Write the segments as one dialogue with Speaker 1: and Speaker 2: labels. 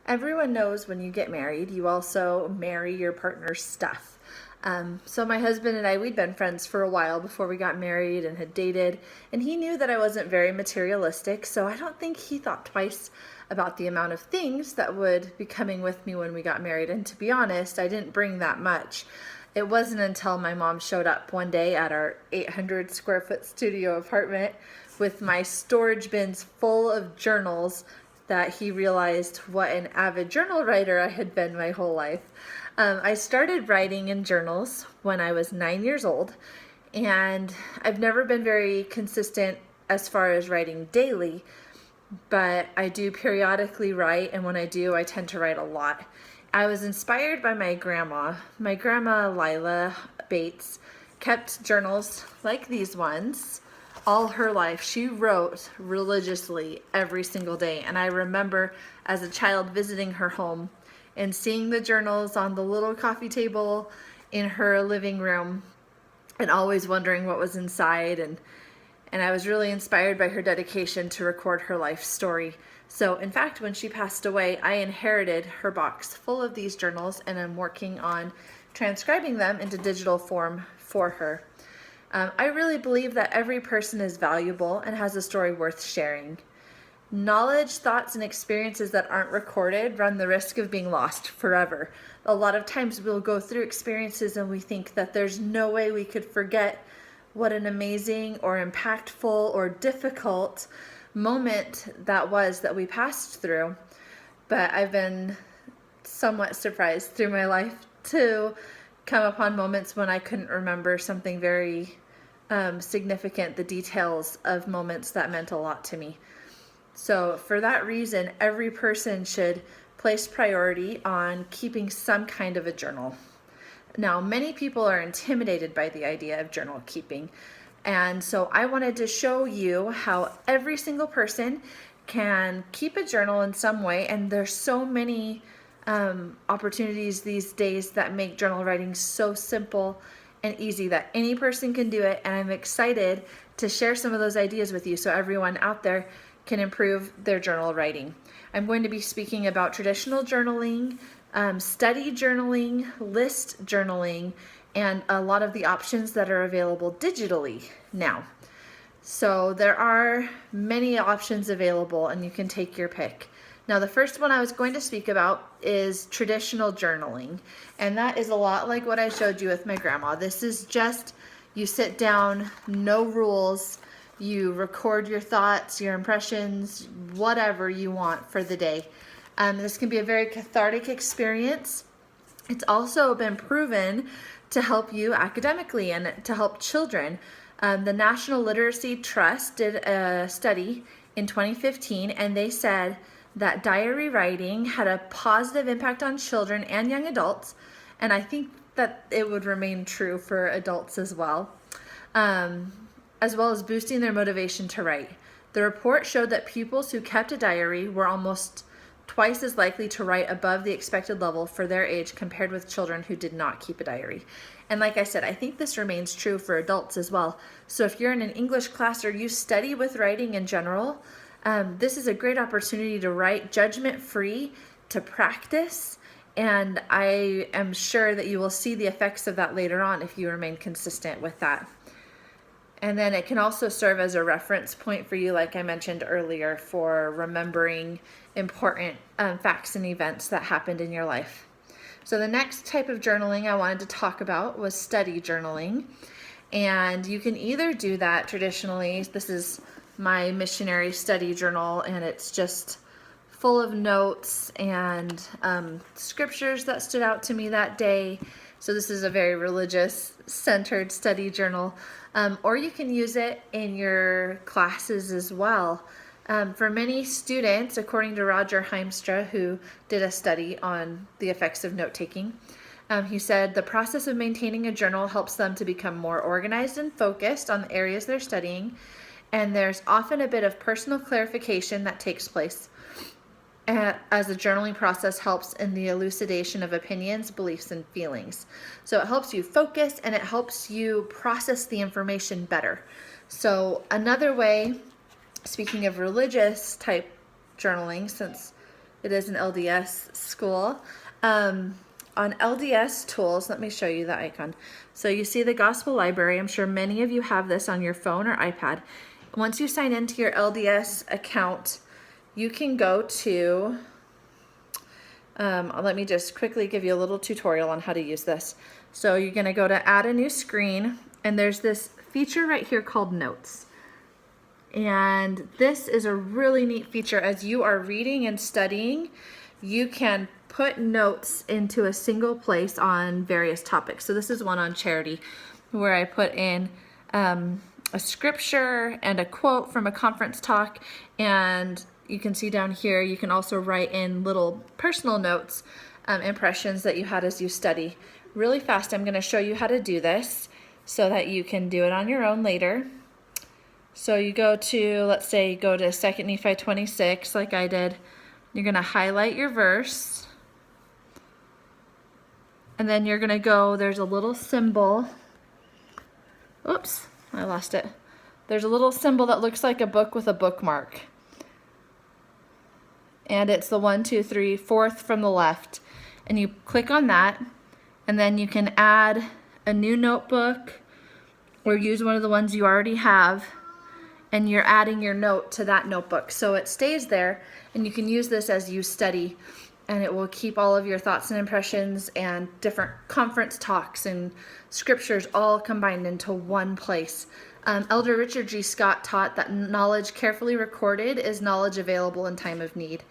Speaker 1: Everyone knows when you get married, you also marry your partner's stuff. So my husband and I, we'd been friends for a while before we got married and had dated, and he knew that I wasn't very materialistic, so I don't think he thought twice about the amount of things that would be coming with me when we got married. And to be honest, I didn't bring that much. It wasn't until my mom showed up one day at our 800 square foot studio apartment with my storage bins full of journals that he realized what an avid journal writer I had been my whole life. I started writing in journals when I was 9 years old, and I've never been very consistent as far as writing daily, but I do periodically write, and when I do, I tend to write a lot. I was inspired by my grandma. My grandma, Lila Bates, kept journals like these ones all her life. She wrote religiously every single day, and I remember as a child visiting her home and seeing the journals on the little coffee table in her living room and always wondering what was inside, and I was really inspired by her dedication to record her life story. So in fact, when she passed away, I inherited her box full of these journals, and I'm working on transcribing them into digital form for her. I really believe that every person is valuable and has a story worth sharing. Knowledge, thoughts, and experiences that aren't recorded run the risk of being lost forever. A lot of times we'll go through experiences and we think that there's no way we could forget what an amazing or impactful or difficult moment that was that we passed through. But I've been somewhat surprised through my life to come upon moments when I couldn't remember something very significant, the details of moments that meant a lot to me. So for that reason, every person should place priority on keeping some kind of a journal. Now, many people are intimidated by the idea of journal keeping, and so I wanted to show you how every single person can keep a journal in some way, and there's so many opportunities these days that make journal writing so simple and easy that any person can do it, and I'm excited to share some of those ideas with you so everyone out there can improve their journal writing. I'm going to be speaking about traditional journaling, study journaling, list journaling, and a lot of the options that are available digitally now. So there are many options available, and you can take your pick. Now, the first one I was going to speak about is traditional journaling, and that is a lot like what I showed you with my grandma. This is just, you sit down, no rules, you record your thoughts, your impressions, whatever you want for the day. This can be a very cathartic experience. It's also been proven to help you academically and to help children. The National Literacy Trust did a study in 2015, and they said that diary writing had a positive impact on children and young adults, and I think that it would remain true for adults as well as boosting their motivation to write. The report showed that pupils who kept a diary were almost twice as likely to write above the expected level for their age compared with children who did not keep a diary. And like I said, I think this remains true for adults as well. So if you're in an English class or you study with writing in general, this is a great opportunity to write judgment-free, to practice, and I am sure that you will see the effects of that later on if you remain consistent with that. And then it can also serve as a reference point for you, like I mentioned earlier, for remembering important facts and events that happened in your life. So the next type of journaling I wanted to talk about was study journaling. And you can either do that traditionally. This is my missionary study journal, and it's just full of notes and scriptures that stood out to me that day. So this is a very religious-centered study journal. Or you can use it in your classes as well. For many students, according to Roger Heimstra, who did a study on the effects of note-taking, he said the process of maintaining a journal helps them to become more organized and focused on the areas they're studying, and there's often a bit of personal clarification that takes place as the journaling process helps in the elucidation of opinions, beliefs, and feelings. So it helps you focus and it helps you process the information better. So another way, speaking of religious type journaling, since It is an LDS school. On LDS tools, let me show you the icon. So you see the Gospel Library. I'm sure many of you have this on your phone or iPad. Once you sign into your LDS account, you can go to, let me just quickly give you a little tutorial on how to use this. So you're going to go to add a new screen, and there's this feature right here called Notes. And this is a really neat feature. As you are reading and studying, you can put notes into a single place on various topics. So this is one on charity, where I put in a scripture and a quote from a conference talk, and you can see down here you can also write in little personal notes, impressions that you had as you study. Really fast, I'm going to show you how to do this so that you can do it on your own later. So you go to, let's say, go to 2 Nephi 26 like I did. You're going to highlight your verse, and then you're going to go, there's a little symbol. Oops, I lost it. There's a little symbol that looks like a book with a bookmark. And it's the 1, 2, 3, fourth from the left. And you click on that, and then you can add a new notebook or use one of the ones you already have, and you're adding your note to that notebook. So it stays there, and you can use this as you study, and it will keep all of your thoughts and impressions and different conference talks and scriptures all combined into one place. Elder Richard G. Scott taught that knowledge carefully recorded is knowledge available in time of need,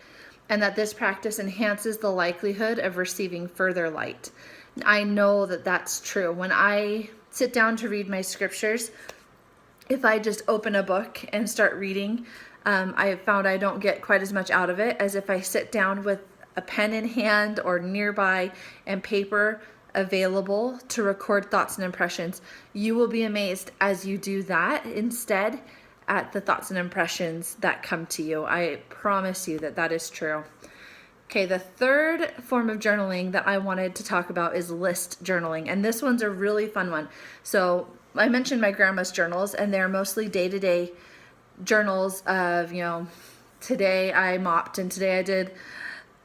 Speaker 1: and that this practice enhances the likelihood of receiving further light. I know that that's true. When I sit down to read my scriptures, if I just open a book and start reading, I have found I don't get quite as much out of it as if I sit down with a pen in hand or nearby and paper available to record thoughts and impressions. You will be amazed as you do that instead at the thoughts and impressions that come to you. I promise you that that is true. Okay, the third form of journaling that I wanted to talk about is list journaling, and this one's a really fun one. So I mentioned my grandma's journals, and they're mostly day-to-day journals of, today I mopped, and today I did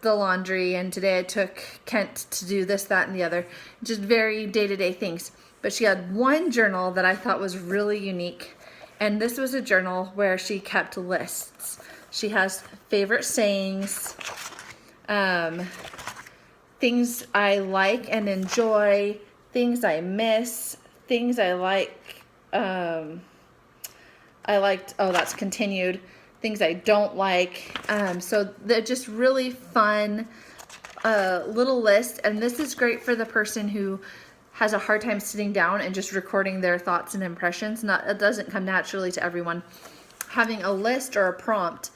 Speaker 1: the laundry, and today I took Kent to do this, that, and the other. Just very day-to-day things. But she had one journal that I thought was really unique, and this was a journal where she kept lists. She has favorite sayings, things I like and enjoy, things I miss, things I like, oh, that's continued, things I don't like. So they're just really fun little list, and this is great for the person who has a hard time sitting down and just recording their thoughts and impressions. It doesn't come naturally to everyone. Having a list or a prompt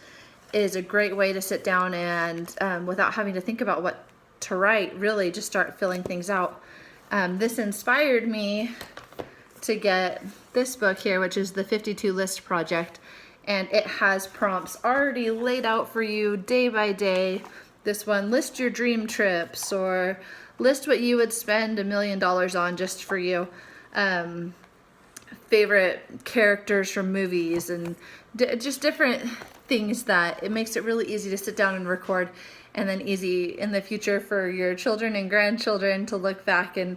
Speaker 1: is a great way to sit down and without having to think about what to write, really just start filling things out. This inspired me to get this book here, which is the 52 List Project, and it has prompts already laid out for you day by day. This one, list your dream trips, or list what you would spend $1 million on just for you. Favorite characters from movies, and just different things that it makes it really easy to sit down and record, and then easy in the future for your children and grandchildren to look back and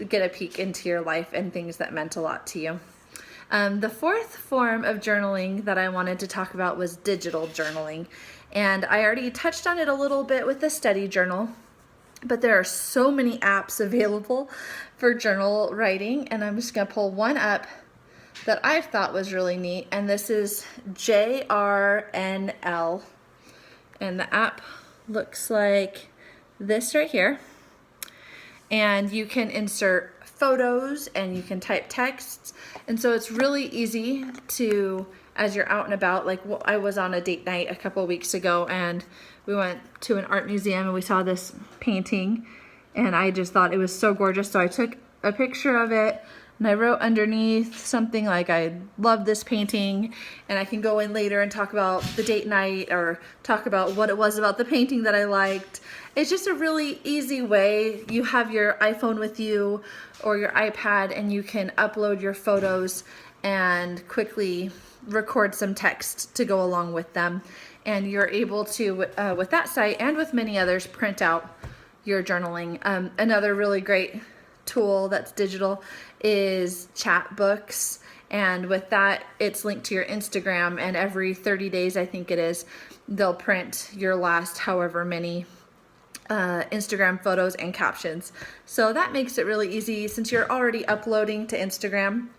Speaker 1: get a peek into your life and things that meant a lot to you. The fourth form of journaling that I wanted to talk about was digital journaling, and I already touched on it a little bit with the study journal, but there are so many apps available for journal writing, and I'm just going to pull one up that I thought was really neat, and this is JRNL, and the app looks like this right here, and you can insert photos and you can type texts, and so it's really easy to, as you're out and about, like I was on a date night a couple weeks ago, and we went to an art museum and we saw this painting, and I just thought it was so gorgeous, so I took a picture of it and I wrote underneath something like, I love this painting, and I can go in later and talk about the date night or talk about what it was about the painting that I liked. It's just a really easy way. You have your iPhone with you or your iPad, and you can upload your photos and quickly record some text to go along with them. and you're able to, with that site and with many others, print out your journaling. Another really great tool that's digital is Chatbooks, and with that it's linked to your Instagram, and every 30 days I think it is, they'll print your last however many Instagram photos and captions. So that makes it really easy. Since you're already uploading to Instagram,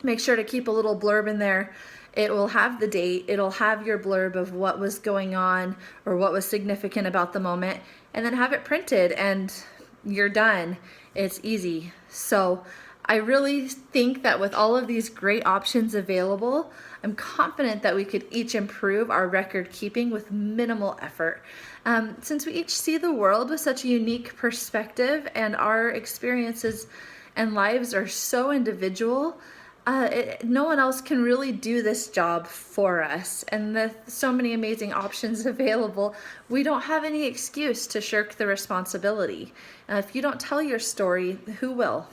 Speaker 1: make sure to keep a little blurb in there. It will have the date, it'll have your blurb of what was going on or what was significant about the moment, and then have it printed and you're done. It's easy. So I really think that with all of these great options available, I'm confident that we could each improve our record keeping with minimal effort. Since we each see the world with such a unique perspective and our experiences and lives are so individual, no one else can really do this job for us. And with so many amazing options available, we don't have any excuse to shirk the responsibility. If you don't tell your story, who will?